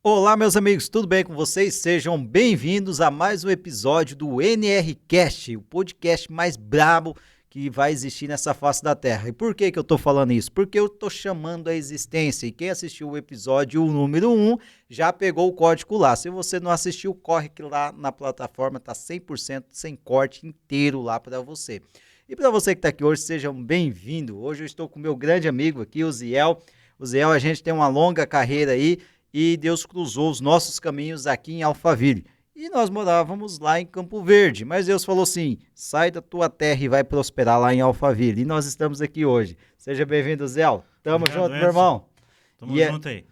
Olá, meus amigos, tudo bem com vocês? Sejam bem-vindos a mais um episódio do NRCast, o podcast mais brabo que vai existir nessa face da Terra. E por que eu tô falando isso? Porque eu tô chamando a existência e quem assistiu o episódio número 1 já pegou o código lá. Se você não assistiu, corre que lá na plataforma tá 100% sem corte inteiro lá para você. E para você que está aqui hoje, sejam bem-vindos. Hoje eu estou com meu grande amigo aqui, o Ziel. O Ziel, a gente tem uma longa carreira aí, e Deus cruzou os nossos caminhos aqui em Alphaville. E nós morávamos lá em Campo Verde, mas Deus falou assim, sai da tua terra e vai prosperar lá em Alphaville. E nós estamos aqui hoje. Seja bem-vindo, Zé. Tamo Obrigado, junto, Edson. meu irmão. Tamo junto aí.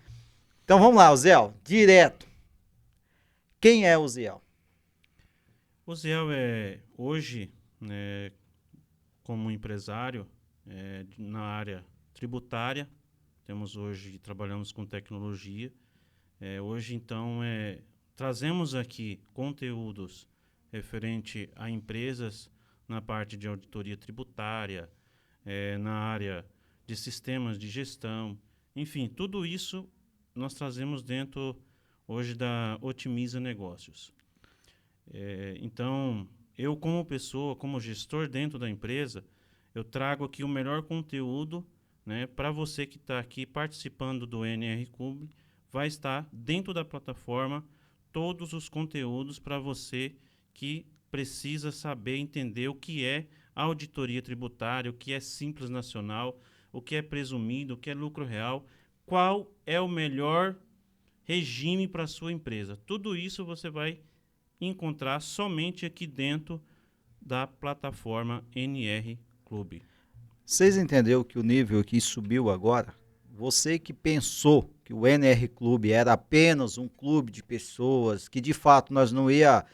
Então vamos lá, Zé, direto. Quem é o Zé? O Zé hoje, como empresário na área tributária, trabalhamos com tecnologia. Hoje, então, trazemos aqui conteúdos referente a empresas na parte de auditoria tributária, na área de sistemas de gestão, enfim, tudo isso nós trazemos dentro hoje da Otimiza Negócios. Então, eu como pessoa, como gestor dentro da empresa, eu trago aqui o melhor conteúdo, para você que está aqui participando do NR Clube. Vai estar dentro da plataforma todos os conteúdos para você que precisa saber entender o que é auditoria tributária, o que é Simples Nacional, o que é presumido, o que é lucro real, qual é o melhor regime para a sua empresa. Tudo isso você vai encontrar somente aqui dentro da plataforma NR Clube. Vocês entenderam que o nível aqui subiu agora? Você que pensou que o NR Clube era apenas um clube de pessoas, que de fato nós não ia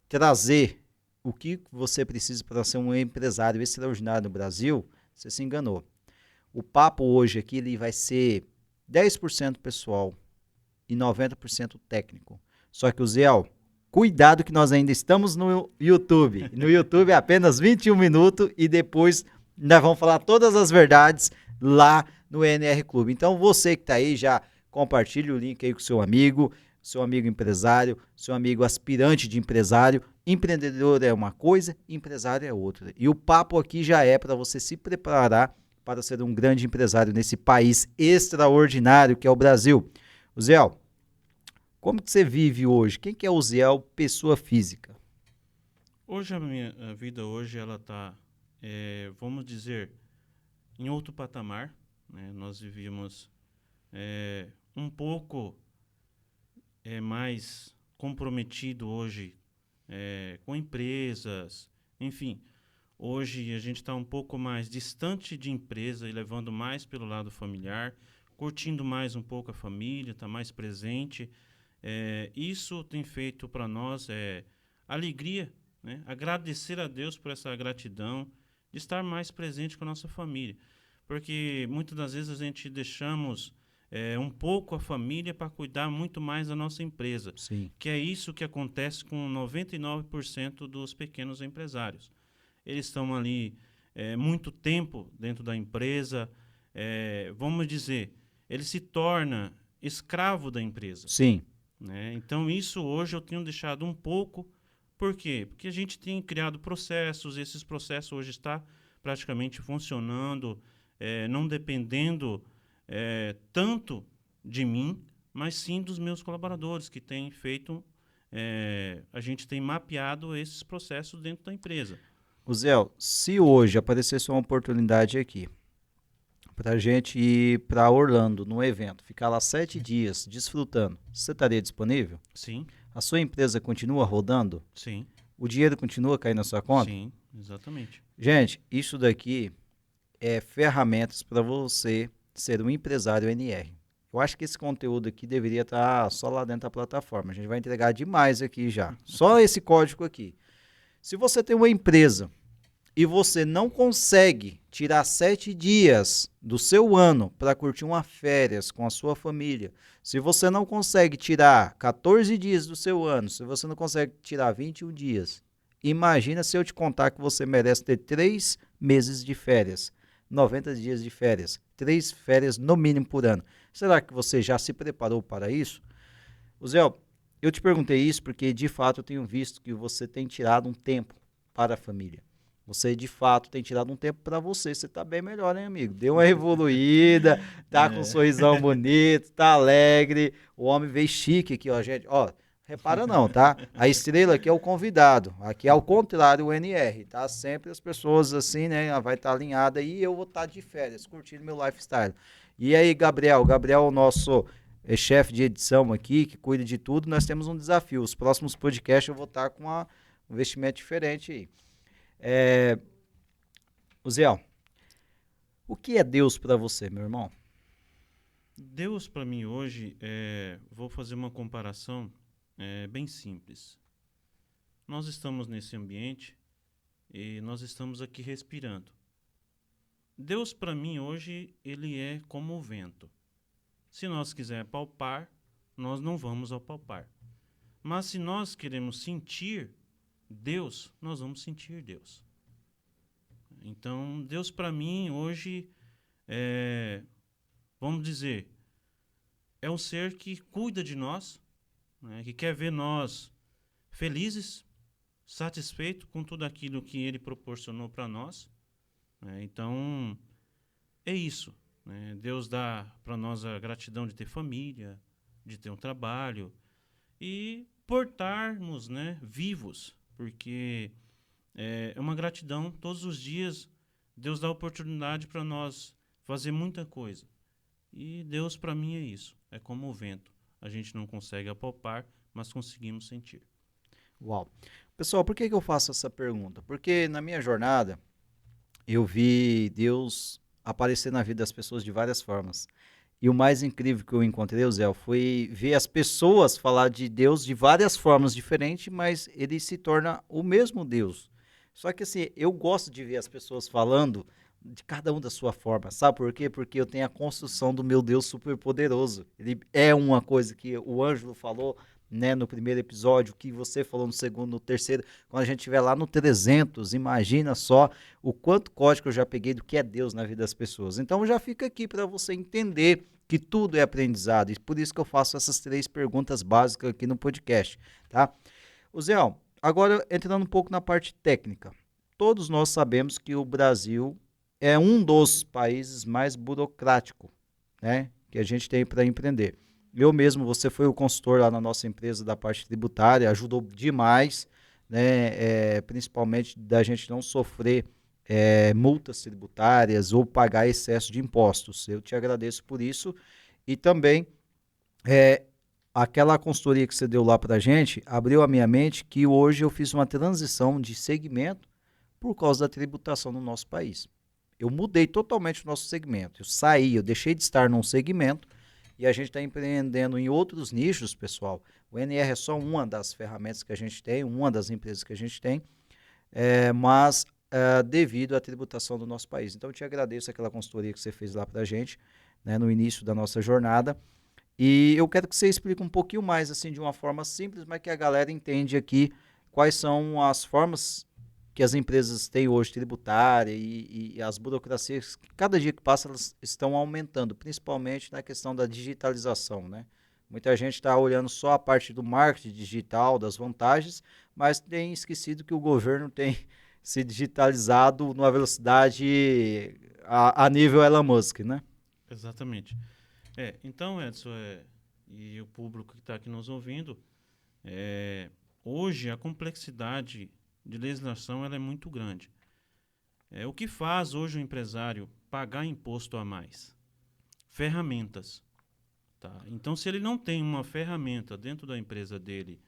trazer o que você precisa para ser um empresário extraordinário no Brasil, você se enganou. O papo hoje aqui ele vai ser 10% pessoal e 90% técnico. Só que o Zé, cuidado que nós ainda estamos no YouTube. No YouTube é apenas 21 minutos e depois nós vamos falar todas as verdades lá no NR Clube. Então você que está aí, já compartilhe o link aí com seu amigo empresário, seu amigo aspirante de empresário. Empreendedor é uma coisa, empresário é outra. E o papo aqui já é para você se preparar para ser um grande empresário nesse país extraordinário que é o Brasil. Zé, como que você vive hoje? Quem que é o Zé, pessoa física? Hoje a minha vida hoje ela está, vamos dizer, em outro patamar. Nós vivíamos um pouco mais comprometido hoje com empresas, enfim. Hoje a gente está um pouco mais distante de empresa e levando mais pelo lado familiar, curtindo mais um pouco a família, está mais presente. Isso tem feito para nós alegria, agradecer a Deus por essa gratidão de estar mais presente com a nossa família. Porque muitas das vezes a gente deixamos um pouco a família para cuidar muito mais da nossa empresa. Sim. Que é isso que acontece com 99% dos pequenos empresários. Eles estão ali muito tempo dentro da empresa, vamos dizer, ele se torna escravo da empresa. Sim. Então isso hoje eu tenho deixado um pouco. Por quê? Porque a gente tem criado processos, esses processos hoje estão praticamente funcionando, não dependendo tanto de mim, mas sim dos meus colaboradores que têm feito, a gente tem mapeado esses processos dentro da empresa. Zé, se hoje aparecesse uma oportunidade aqui para a gente ir para Orlando, num evento, ficar lá 7 dias desfrutando, você estaria disponível? Sim. A sua empresa continua rodando? Sim. O dinheiro continua caindo na sua conta? Sim, exatamente. Gente, isso daqui é ferramentas para você ser um empresário NR. Eu acho que esse conteúdo aqui deveria estar só lá dentro da plataforma. A gente vai entregar demais aqui já. Só esse código aqui. Se você tem uma empresa e você não consegue tirar 7 dias do seu ano para curtir uma férias com a sua família, se você não consegue tirar 14 dias do seu ano, se você não consegue tirar 21 dias, imagina se eu te contar que você merece ter 3 meses de férias, 90 dias de férias, 3 férias no mínimo por ano. Será que você já se preparou para isso? O Zé, eu te perguntei isso porque, de fato, eu tenho visto que você tem tirado um tempo para a família. Você, de fato, tem tirado um tempo para você. Você tá bem melhor, hein, amigo? Deu uma evoluída, tá com um É. sorrisão bonito, tá alegre. O homem veio chique aqui, ó, gente. Ó, repara não, tá? A estrela aqui é o convidado. Aqui é ao contrário o NR, tá? Sempre as pessoas assim, né? Ela vai estar alinhada e eu vou estar de férias, curtindo meu lifestyle. E aí, Gabriel? Gabriel é o nosso chefe de edição aqui, que cuida de tudo. Nós temos um desafio. Os próximos podcasts eu vou estar com um investimento diferente aí. É, Zé, o que é Deus para você, meu irmão? Deus para mim hoje, vou fazer uma comparação bem simples. Nós estamos nesse ambiente e nós estamos aqui respirando. Deus para mim hoje, ele é como o vento. Se nós quisermos palpar, nós não vamos apalpar. Mas se nós queremos sentir Deus, nós vamos sentir Deus. Então, Deus para mim hoje vamos dizer, é um ser que cuida de nós, né, que quer ver nós felizes, satisfeitos com tudo aquilo que ele proporcionou para nós. Né? Então, é isso. Né? Deus dá para nós a gratidão de ter família, de ter um trabalho e por estarmos, né, vivos, porque é uma gratidão. Todos os dias, Deus dá oportunidade para nós fazer muita coisa. E Deus, para mim, é isso. É como o vento. A gente não consegue apalpar, mas conseguimos sentir. Uau. Pessoal, por que eu faço essa pergunta? Porque na minha jornada, eu vi Deus aparecer na vida das pessoas de várias formas. E o mais incrível que eu encontrei, Zé, foi ver as pessoas falar de Deus de várias formas diferentes, mas ele se torna o mesmo Deus. Só que assim, eu gosto de ver as pessoas falando de cada um da sua forma. Sabe por quê? Porque eu tenho a construção do meu Deus superpoderoso. Ele é uma coisa que o Ângelo falou, né, no primeiro episódio, que você falou no segundo, no terceiro. Quando a gente estiver lá no 300, imagina só o quanto código eu já peguei do que é Deus na vida das pessoas. Então já fica aqui para você entender que tudo é aprendizado. E por isso que eu faço essas 3 perguntas básicas aqui no podcast, tá? O Zé, agora entrando um pouco na parte técnica. Todos nós sabemos que o Brasil é um dos países mais burocráticos, né, que a gente tem para empreender. Eu mesmo, você foi o consultor lá na nossa empresa da parte tributária, ajudou demais, né, principalmente da gente não sofrer multas tributárias ou pagar excesso de impostos. Eu te agradeço por isso e também é, aquela consultoria que você deu lá para a gente abriu a minha mente que hoje eu fiz uma transição de segmento por causa da tributação no nosso país. Eu mudei totalmente o nosso segmento. Eu deixei de estar num segmento e a gente está empreendendo em outros nichos, pessoal. O NR é só uma das ferramentas que a gente tem, uma das empresas que a gente tem, mas devido à tributação do nosso país. Então, eu te agradeço aquela consultoria que você fez lá para a gente, né, no início da nossa jornada. E eu quero que você explique um pouquinho mais, assim, de uma forma simples, mas que a galera entende aqui quais são as formas que as empresas têm hoje tributária e as burocracias, cada dia que passa elas estão aumentando, principalmente na questão da digitalização, né? Muita gente está olhando só a parte do marketing digital, das vantagens, mas tem esquecido que o governo tem se digitalizado numa velocidade a nível Elon Musk, né? Exatamente. Então, Edson, e o público que está aqui nos ouvindo, hoje a complexidade de legislação ela é muito grande. O que faz hoje o empresário pagar imposto a mais? Ferramentas. Tá? Então, se ele não tem uma ferramenta dentro da empresa dele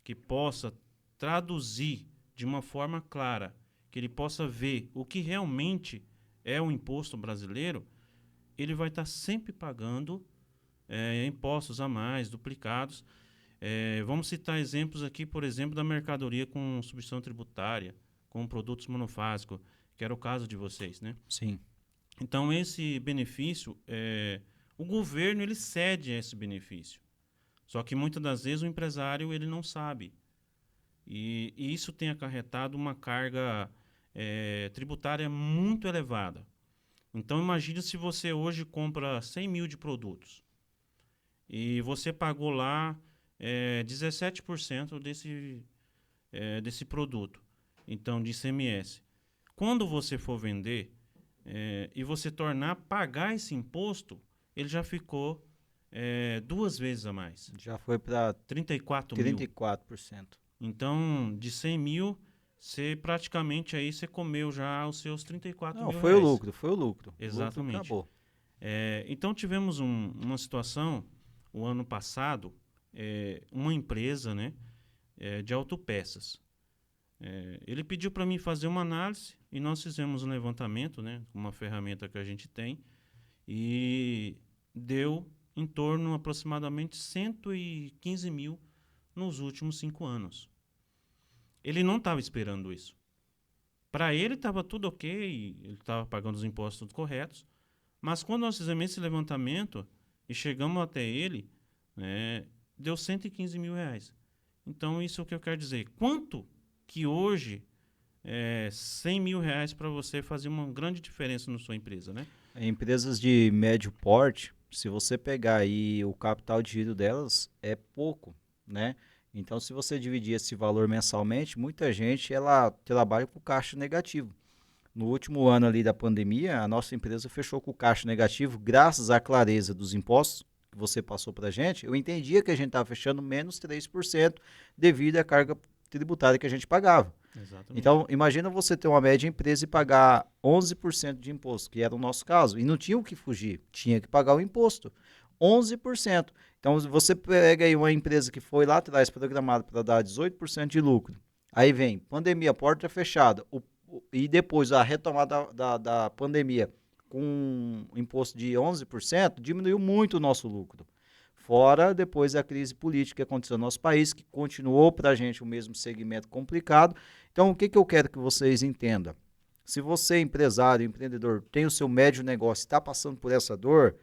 que possa traduzir de uma forma clara, que ele possa ver o que realmente é o imposto brasileiro, ele vai estar sempre pagando impostos a mais, duplicados. Vamos citar exemplos aqui, por exemplo, da mercadoria com substituição tributária, com produtos monofásicos, que era o caso de vocês, né? Sim. Então, esse benefício, o governo ele cede esse benefício. Só que muitas das vezes o empresário ele não sabe. E isso tem acarretado uma carga tributária muito elevada. Então, imagine se você hoje compra 100 mil de produtos e você pagou lá 17% desse produto, então de ICMS. Quando você for vender e você tornar pagar esse imposto, ele já ficou 2 vezes a mais. Já foi para 34 mil. 34%. Então, de 100 mil, você praticamente aí você comeu já os seus 34 Não, mil foi reais. o lucro, foi o lucro. Exatamente. O lucro acabou. Então, tivemos uma situação, o ano passado, uma empresa, né, de autopeças. Ele pediu para mim fazer uma análise e nós fizemos um levantamento, né, uma ferramenta que a gente tem, e deu em torno aproximadamente 115 mil nos últimos 5 anos. Ele não estava esperando isso. Para ele estava tudo ok, ele estava pagando os impostos corretos, mas quando nós fizemos esse levantamento e chegamos até ele, deu 115 mil reais. Então, isso é o que eu quero dizer. Quanto que hoje 100 mil reais para você fazer uma grande diferença na sua empresa, né? Empresas de médio porte, se você pegar aí o capital de giro delas, é pouco, né? Então, se você dividir esse valor mensalmente, muita gente ela trabalha com caixa negativo. No último ano ali da pandemia, a nossa empresa fechou com o caixa negativo, graças à clareza dos impostos que você passou para a gente. Eu entendia que a gente estava fechando menos 3% devido à carga tributária que a gente pagava. Exatamente. Então, imagina você ter uma média empresa e pagar 11% de imposto, que era o nosso caso, e não tinha o que fugir, tinha que pagar o imposto. 11%. Então, você pega aí uma empresa que foi lá atrás programada para dar 18% de lucro, aí vem pandemia, porta fechada, e depois a retomada da pandemia com um imposto de 11%, diminuiu muito o nosso lucro. Fora depois a crise política que aconteceu no nosso país, que continuou para a gente o mesmo segmento complicado. Então, o que eu quero que vocês entendam? Se você, empresário, empreendedor, tem o seu médio negócio e está passando por essa dor,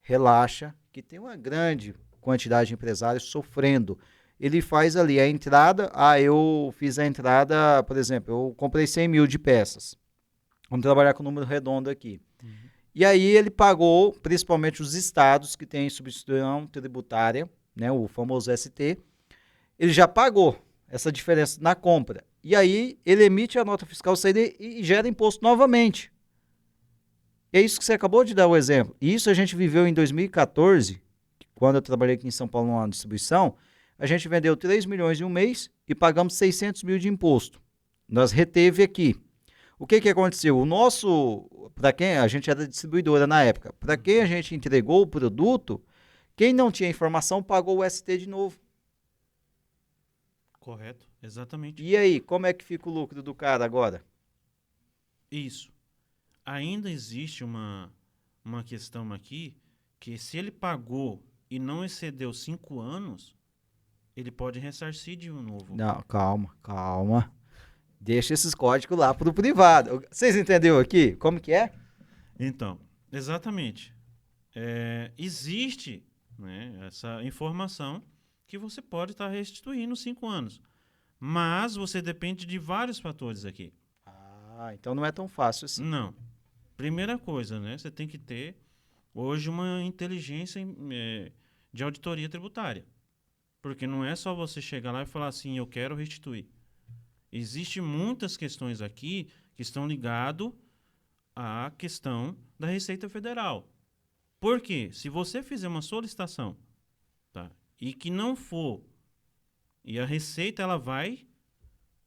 relaxa, que tem uma grande quantidade de empresários sofrendo. Ele faz ali a entrada, eu fiz a entrada, por exemplo, eu comprei 100 mil de peças. Vamos trabalhar com o número redondo aqui. E aí ele pagou, principalmente os estados que têm substituição tributária, né, o famoso ST, ele já pagou essa diferença na compra. E aí ele emite a nota fiscal CD e gera imposto novamente. É isso que você acabou de dar o exemplo. E isso a gente viveu em 2014, quando eu trabalhei aqui em São Paulo numa distribuição, a gente vendeu 3 milhões em um mês e pagamos 600 mil de imposto. Nós reteve aqui. O que aconteceu? O nosso, para quem a gente era distribuidora na época, para quem a gente entregou o produto, quem não tinha informação pagou o ST de novo. Correto, exatamente. E aí, como é que fica o lucro do cara agora? Isso. Ainda existe uma questão aqui que se ele pagou e não excedeu 5 anos, ele pode ressarcir de um novo. Não, calma. Deixa esses códigos lá para o privado. Vocês entenderam aqui? Como que é? Então, exatamente. Existe, né, essa informação que você pode estar restituindo 5 anos. Mas você depende de vários fatores aqui. Então não é tão fácil assim. Não. Primeira coisa, né? Você tem que ter hoje uma inteligência de auditoria tributária. Porque não é só você chegar lá e falar assim, eu quero restituir. Existem muitas questões aqui que estão ligadas à questão da Receita Federal. Por quê? Se você fizer uma solicitação, tá, e que não for, e a Receita ela vai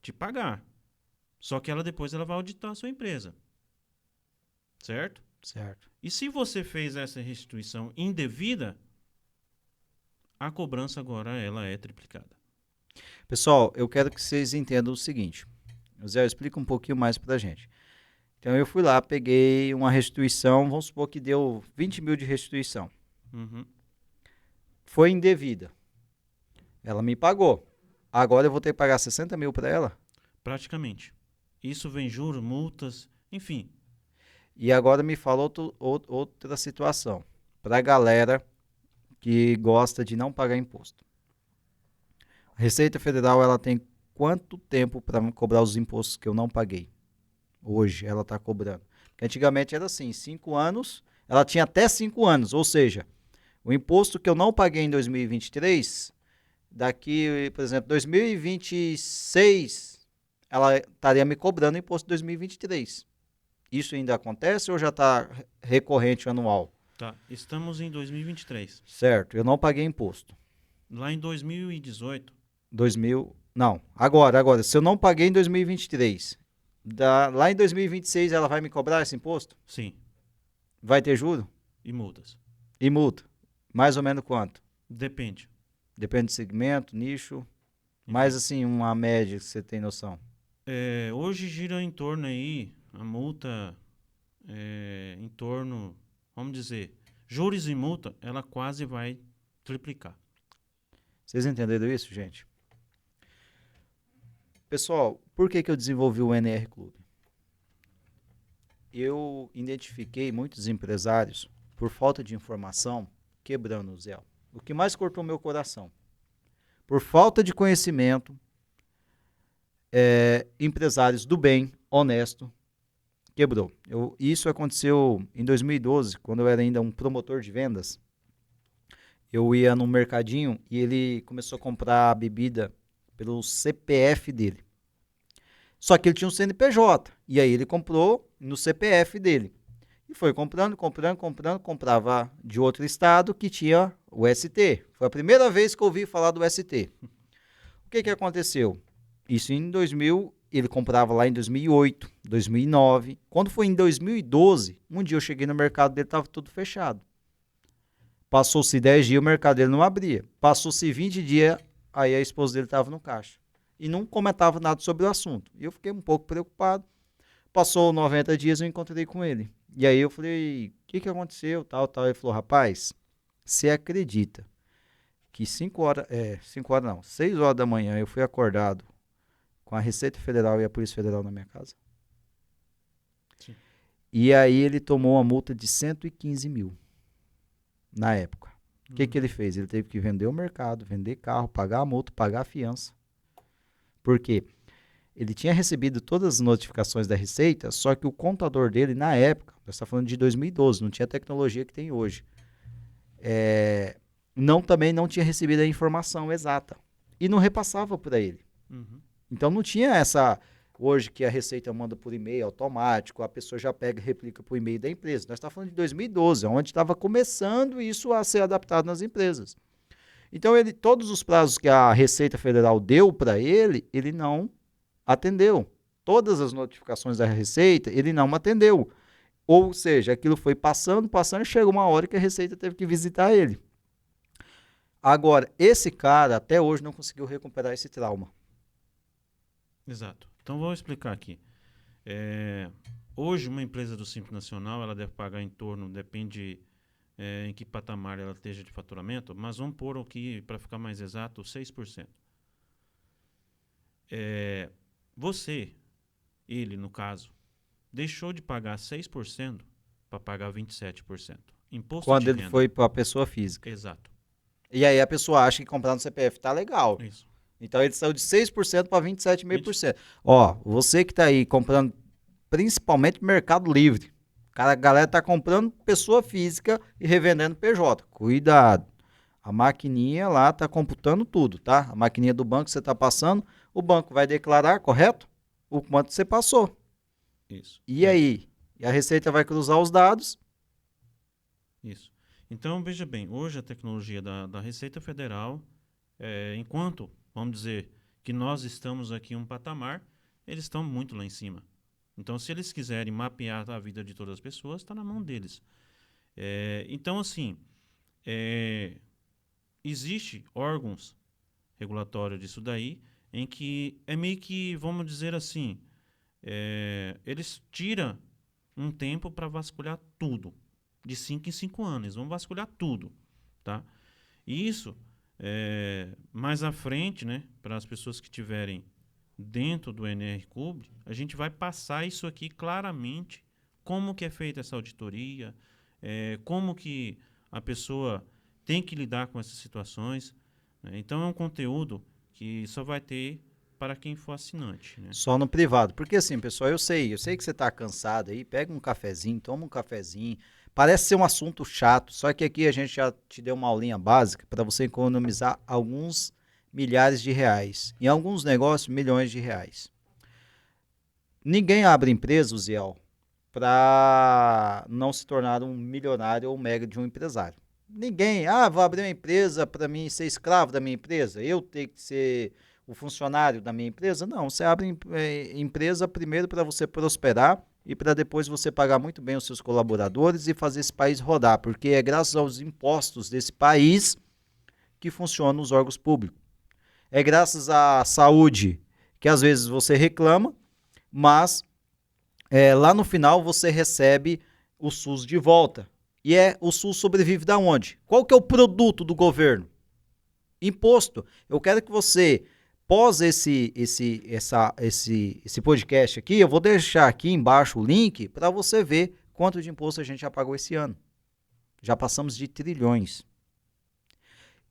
te pagar, só que depois ela vai auditar a sua empresa. Certo? Certo. E se você fez essa restituição indevida, a cobrança agora ela é triplicada. Pessoal, eu quero que vocês entendam o seguinte. O Zé explica um pouquinho mais pra gente. Então eu fui lá, peguei uma restituição, vamos supor que deu 20 mil de restituição. Uhum. Foi indevida. Ela me pagou. Agora eu vou ter que pagar 60 mil para ela? Praticamente. Isso vem juros, multas, enfim. E agora me fala outra situação. Para a galera que gosta de não pagar imposto. A Receita Federal ela tem quanto tempo para me cobrar os impostos que eu não paguei? Hoje ela está cobrando. Porque antigamente era assim, 5 anos, ela tinha até 5 anos, ou seja, o imposto que eu não paguei em 2023, daqui, por exemplo, 2026, ela estaria me cobrando imposto de 2023. Isso ainda acontece ou já está recorrente anual? Tá. Estamos em 2023. Certo, eu não paguei imposto. Lá em 2018, 2000, não, agora, se eu não paguei em 2023, lá em 2026 ela vai me cobrar esse imposto? sim. Vai ter juro? E multas. E multa? Mais ou menos quanto? Depende. Depende do segmento, nicho, Enfim. mas assim, uma média que você tem noção. Hoje gira em torno aí, a multa em torno, vamos dizer, juros e multa, ela quase vai triplicar. Vocês entenderam isso, gente? Pessoal, por que eu desenvolvi o NR Clube? Eu identifiquei muitos empresários, por falta de informação, quebrando o zelo. O que mais cortou meu coração. Por falta de conhecimento, empresários do bem, honesto, quebrou. Isso aconteceu em 2012, quando eu era ainda um promotor de vendas. Eu ia num mercadinho e ele começou a comprar a bebida pelo CPF dele. Só que ele tinha um CNPJ. E aí ele comprou no CPF dele. E foi comprando, comprava de outro estado que tinha o ST. Foi a primeira vez que eu ouvi falar do ST. O que aconteceu? Isso em 2000, ele comprava lá em 2008, 2009. Quando foi em 2012, um dia eu cheguei no mercado dele, estava tudo fechado. Passou-se 10 dias, o mercado dele não abria. Passou-se 20 dias, aí a esposa dele estava no caixa. E não comentava nada sobre o assunto. E eu fiquei um pouco preocupado. Passou 90 dias, eu encontrei com ele. E aí eu falei, o que aconteceu, tal. Ele falou, rapaz, você acredita que 6 horas da manhã eu fui acordado com a Receita Federal e a Polícia Federal na minha casa? Sim. E aí ele tomou uma multa de 115 mil na época. O que ele fez? Ele teve que vender o mercado, vender carro, pagar a multa, pagar a fiança. Por quê? Ele tinha recebido todas as notificações da Receita, só que o contador dele, na época, nós estamos falando de 2012, não tinha a tecnologia que tem hoje, também não tinha recebido a informação exata. E não repassava para ele. Uhum. Então não tinha essa... Hoje que a Receita manda por e-mail automático, a pessoa já pega e replica por e-mail da empresa. Nós estamos falando de 2012, onde estava começando isso a ser adaptado nas empresas. Então, todos os prazos que a Receita Federal deu para ele, ele não atendeu. Todas as notificações da Receita, ele não atendeu. Ou seja, aquilo foi passando, e chegou uma hora que a Receita teve que visitar ele. Agora, esse cara até hoje não conseguiu recuperar esse trauma. Exato. Então, vou explicar aqui. Hoje, uma empresa do Simples Nacional, ela deve pagar em torno, depende em que patamar ela esteja de faturamento, mas vamos pôr aqui, para ficar mais exato, 6%. Você, ele no caso, deixou de pagar 6% para pagar 27%. Imposto Quando de ele renda. foi para a pessoa física. Exato. E aí a pessoa acha que comprar no CPF tá legal. Isso. Então ele saiu de 6% para 27,5%. Ó, você que tá aí comprando principalmente Mercado Livre. A galera tá comprando pessoa física e revendendo PJ. Cuidado. A maquininha lá tá computando tudo, tá? A maquininha do banco que você tá passando, o banco vai declarar, correto? O quanto você passou. Isso. E aí? E a Receita vai cruzar os dados. Isso. Então, veja bem, hoje a tecnologia da Receita Federal, enquanto, vamos dizer, que nós estamos aqui em um patamar, eles estão muito lá em cima. Então, se eles quiserem mapear a vida de todas as pessoas, está na mão deles. Então, assim, existe órgãos regulatórios disso daí, em que é meio que, vamos dizer assim, eles tiram um tempo para vasculhar tudo. De 5 em 5 anos, eles vão vasculhar tudo. Tá? E isso, mais à frente, né, para as pessoas que estiverem dentro do NR Club, a gente vai passar isso aqui claramente, como que é feita essa auditoria, como que a pessoa tem que lidar com essas situações. Né? Então, é um conteúdo que só vai ter para quem for assinante. Né? Só no privado. Porque assim, pessoal, eu sei que você está cansado aí, pega um cafezinho, toma um cafezinho. Parece ser um assunto chato, só que aqui a gente já te deu uma aulinha básica para você economizar alguns milhares de reais. Em alguns negócios, milhões de reais. Ninguém abre empresa, Ziel, para não se tornar um milionário ou mega de um empresário. Ninguém, vou abrir uma empresa para mim ser escravo da minha empresa, eu ter que ser o funcionário da minha empresa. Não, você abre empresa primeiro para você prosperar e para depois você pagar muito bem os seus colaboradores e fazer esse país rodar, porque é graças aos impostos desse país que funcionam os órgãos públicos. É graças à saúde que às vezes você reclama, mas lá no final você recebe o SUS de volta. E o SUS sobrevive da onde? Qual que é o produto do governo? Imposto. Eu quero que você, pós esse podcast aqui, eu vou deixar aqui embaixo o link para você ver quanto de imposto a gente já pagou esse ano. Já passamos de trilhões.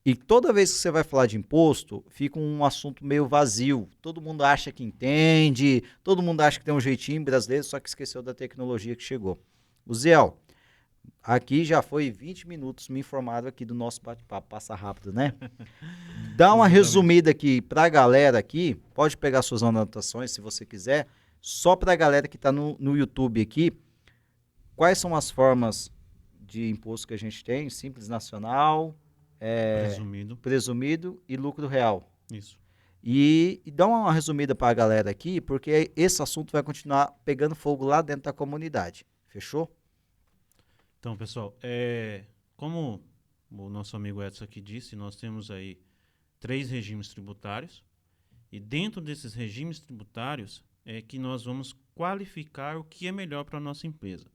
E toda vez que você vai falar de imposto, fica um assunto meio vazio. Todo mundo acha que entende, todo mundo acha que tem um jeitinho brasileiro, só que esqueceu da tecnologia que chegou. O Ziel, aqui já foi 20 minutos, me informaram aqui do nosso bate-papo, passa rápido, né? Dá uma resumida aqui para a galera aqui, pode pegar suas anotações se você quiser, só para a galera que está no YouTube aqui, quais são as formas de imposto que a gente tem? Simples nacional, presumido e lucro real. Isso. E dá uma resumida para a galera aqui, porque esse assunto vai continuar pegando fogo lá dentro da comunidade. Fechou? Então, pessoal, como o nosso amigo Edson aqui disse, nós temos aí 3 regimes tributários, e dentro desses regimes tributários é que nós vamos qualificar o que é melhor para a nossa empresa.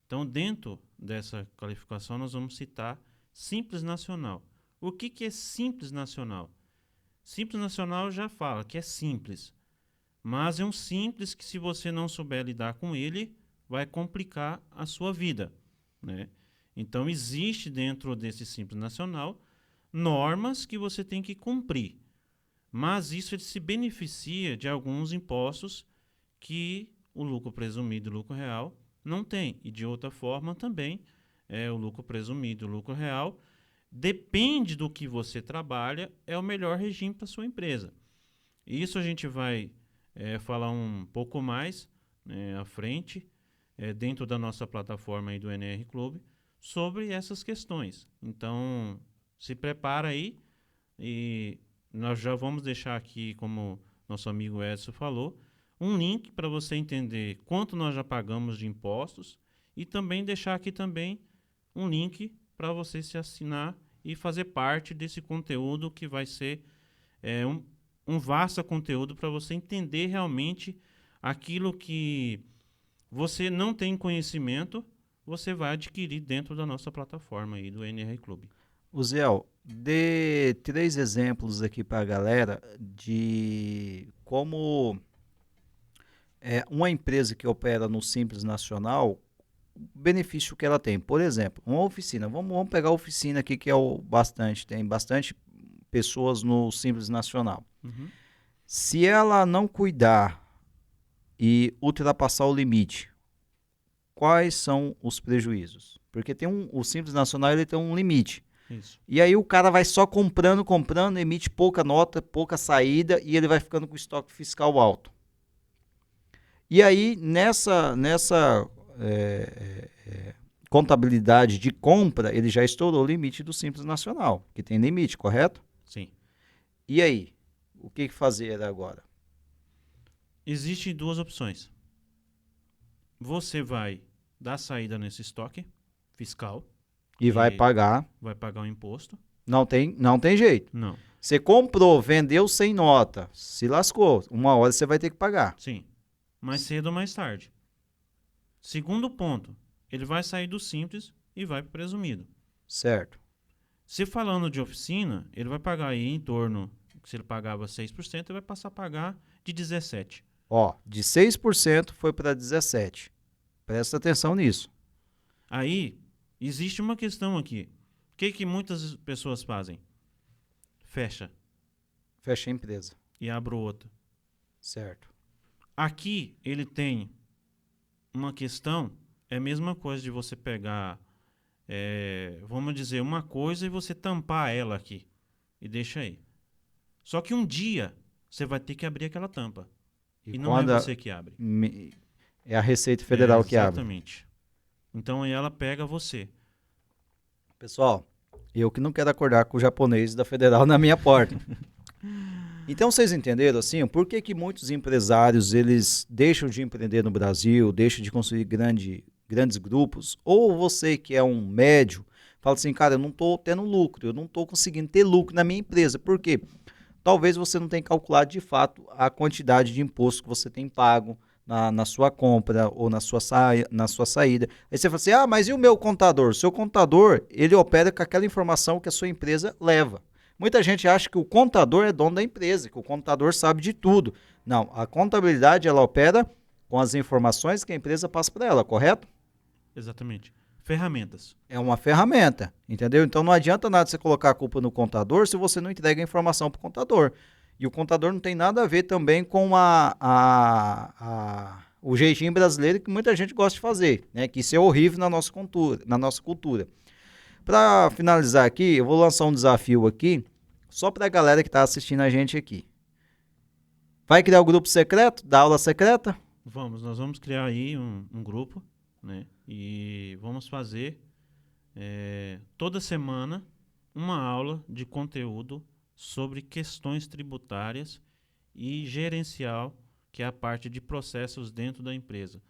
Então, dentro dessa qualificação, nós vamos citar Simples Nacional. O que é Simples Nacional? Simples Nacional já fala que é simples, mas é um simples que, se você não souber lidar com ele, vai complicar a sua vida, né? Então, existe dentro desse Simples Nacional normas que você tem que cumprir, mas isso ele se beneficia de alguns impostos que o lucro presumido e o lucro real não tem, e de outra forma também o lucro presumido e o lucro real, depende do que você trabalha, é o melhor regime para sua empresa. Isso a gente vai falar um pouco mais à frente, dentro da nossa plataforma aí do NR Clube, sobre essas questões. Então, se prepara aí, e nós já vamos deixar aqui, como nosso amigo Edson falou, um link para você entender quanto nós já pagamos de impostos, e também deixar aqui também um link para você se assinar e fazer parte desse conteúdo, que vai ser um vasto conteúdo para você entender realmente aquilo que você não tem conhecimento, você vai adquirir dentro da nossa plataforma aí do NR Clube. Uziel, dê 3 exemplos aqui para a galera de como uma empresa que opera no Simples Nacional, o benefício que ela tem. Por exemplo, uma oficina. Vamos pegar a oficina aqui, que tem bastante pessoas no Simples Nacional. Uhum. Se ela não cuidar e ultrapassar o limite, quais são os prejuízos? Porque o Simples Nacional ele tem um limite. Isso. E aí o cara vai só comprando, emite pouca nota, pouca saída, e ele vai ficando com o estoque fiscal alto. E aí, nessa contabilidade de compra, ele já estourou o limite do Simples Nacional, que tem limite, correto? Sim. E aí, o que fazer agora? Existem 2 opções. Você vai dar saída nesse estoque fiscal. E vai pagar. Vai pagar o imposto. Não tem jeito. Não. Você comprou, vendeu sem nota, se lascou. Uma hora você vai ter que pagar. Sim. Mais cedo ou mais tarde. Segundo ponto, ele vai sair do simples e vai para o presumido. Certo. Se falando de oficina, ele vai pagar aí em torno, se ele pagava 6%, ele vai passar a pagar de 17%. Ó, de 6% foi para 17%. Presta atenção nisso. Aí, existe uma questão aqui. O que muitas pessoas fazem? Fecha Fecha a empresa. e abre outra. Certo. Aqui, ele tem uma questão, é a mesma coisa de você pegar, vamos dizer, uma coisa e você tampar ela aqui e deixa aí. Só que um dia você vai ter que abrir aquela tampa. E não quando é você que abre. é a Receita Federal que abre. Exatamente. Então aí ela pega você. Pessoal, eu que não quero acordar com o japonês da Federal na minha porta. Então vocês entenderam assim, por que que muitos empresários eles deixam de empreender no Brasil, deixam de construir grandes grupos, ou você que é um médio, fala assim, cara, eu não estou tendo lucro, eu não estou conseguindo ter lucro na minha empresa, por quê? Talvez você não tenha calculado de fato a quantidade de imposto que você tem pago na sua compra ou na sua saída. Aí você fala assim, mas e o meu contador? O seu contador, ele opera com aquela informação que a sua empresa leva. Muita gente acha que o contador é dono da empresa, que o contador sabe de tudo. Não, a contabilidade ela opera com as informações que a empresa passa para ela, correto? Exatamente. Ferramentas. É uma ferramenta, entendeu? Então não adianta nada você colocar a culpa no contador se você não entrega a informação para o contador. E o contador não tem nada a ver também com o jeitinho brasileiro que muita gente gosta de fazer, né? Que isso é horrível na nossa cultura. Para finalizar aqui, eu vou lançar um desafio aqui, só para a galera que está assistindo a gente aqui. Vai criar o grupo secreto, da aula secreta? Nós vamos criar aí um grupo, né? E vamos fazer toda semana uma aula de conteúdo sobre questões tributárias e gerencial, que é a parte de processos dentro da empresa.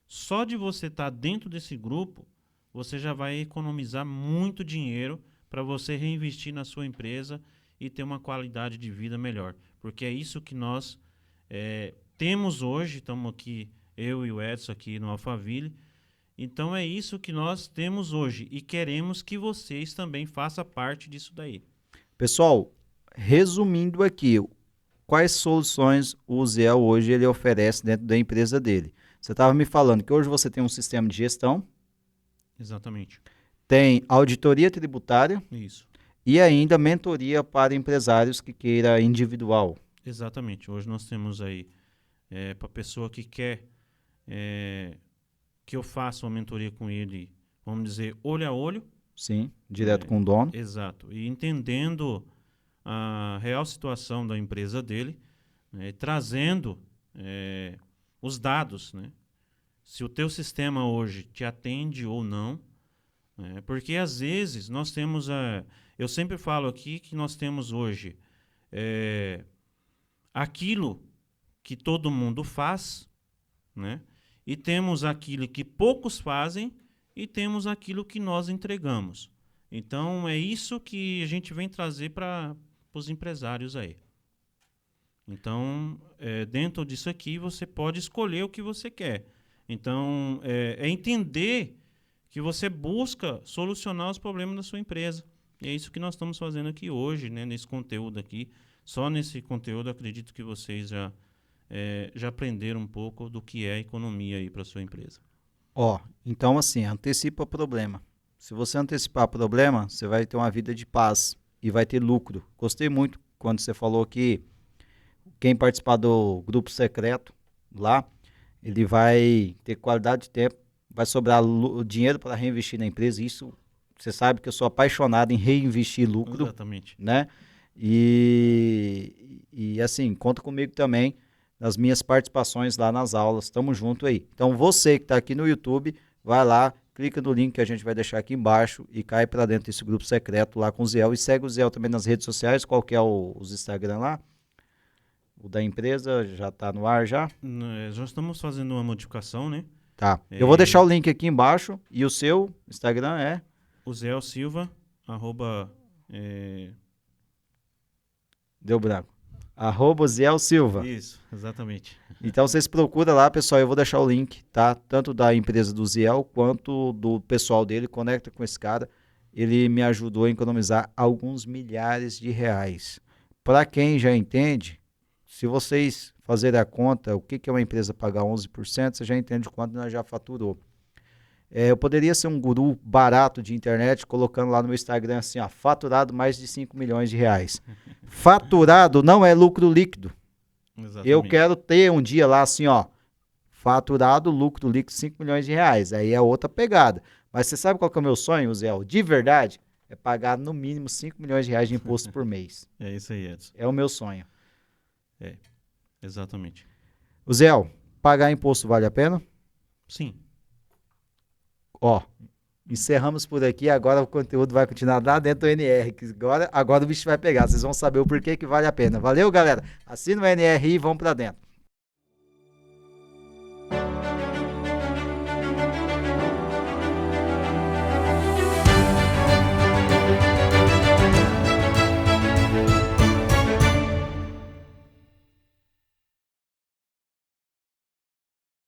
Só de você estar dentro desse grupo, você já vai economizar muito dinheiro para você reinvestir na sua empresa e ter uma qualidade de vida melhor. Porque é isso que nós temos hoje, estamos aqui, eu e o Edson aqui no Alphaville. Então é isso que nós temos hoje e queremos que vocês também façam parte disso daí. Pessoal, resumindo aqui, quais soluções o Ziel hoje ele oferece dentro da empresa dele? Você estava me falando que hoje você tem um sistema de gestão. Exatamente. Tem auditoria tributária. Isso. E ainda mentoria para empresários que queira individual. Exatamente. Hoje nós temos aí, para a pessoa que quer que eu faça uma mentoria com ele, vamos dizer, olho a olho. Sim, direto com o dono. Exato. E entendendo a real situação da empresa dele, né, trazendo os dados, né? Se o teu sistema hoje te atende ou não, porque às vezes nós temos eu sempre falo aqui que nós temos hoje aquilo que todo mundo faz, né? E temos aquilo que poucos fazem e temos aquilo que nós entregamos. Então é isso que a gente vem trazer para os empresários aí. Então, dentro disso aqui, você pode escolher o que você quer. Então, é entender que você busca solucionar os problemas da sua empresa. E é isso que nós estamos fazendo aqui hoje, né, nesse conteúdo aqui. Só nesse conteúdo, acredito que vocês já aprenderam um pouco do que é economia aí para a sua empresa. Então assim, antecipa o problema. Se você antecipar o problema, você vai ter uma vida de paz e vai ter lucro. Gostei muito quando você falou que quem participar do grupo secreto lá, ele vai ter qualidade de tempo, vai sobrar dinheiro para reinvestir na empresa. Isso, você sabe que eu sou apaixonado em reinvestir lucro. Exatamente. Né? E assim, conta comigo também nas minhas participações lá nas aulas. Tamo junto aí. Então você que está aqui no YouTube, vai lá, clica no link que a gente vai deixar aqui embaixo e cai para dentro desse grupo secreto lá com o Ziel. E segue o Ziel também nas redes sociais. Qual que é os Instagram lá? O da empresa já está no ar já? Já estamos fazendo uma modificação, né? Tá. Eu vou deixar o link aqui embaixo. E o seu Instagram é? O Ziel Silva, Deu branco. @Ziel Silva. Isso, exatamente. Então vocês procuram lá, pessoal. Eu vou deixar o link, tá? Tanto da empresa do Ziel quanto do pessoal dele. Conecta com esse cara. Ele me ajudou a economizar alguns milhares de reais. Para quem já entende, se vocês fazerem a conta, o que é uma empresa pagar 11%, você já entende quanto nós já faturou. Eu poderia ser um guru barato de internet, colocando lá no meu Instagram assim, faturado mais de 5 milhões de reais. Faturado não é lucro líquido. Exatamente. Eu quero ter um dia lá assim, faturado, lucro líquido 5 milhões de reais. Aí é outra pegada. Mas você sabe qual que é o meu sonho, Zé? De verdade, é pagar no mínimo 5 milhões de reais de imposto por mês. É isso aí, Edson. É o meu sonho. Exatamente. O Zé, pagar imposto vale a pena? Sim. Ó, encerramos por aqui, agora o conteúdo vai continuar lá dentro do NR, que agora o bicho vai pegar, vocês vão saber o porquê que vale a pena. Valeu, galera? Assina o NR e vamos pra dentro.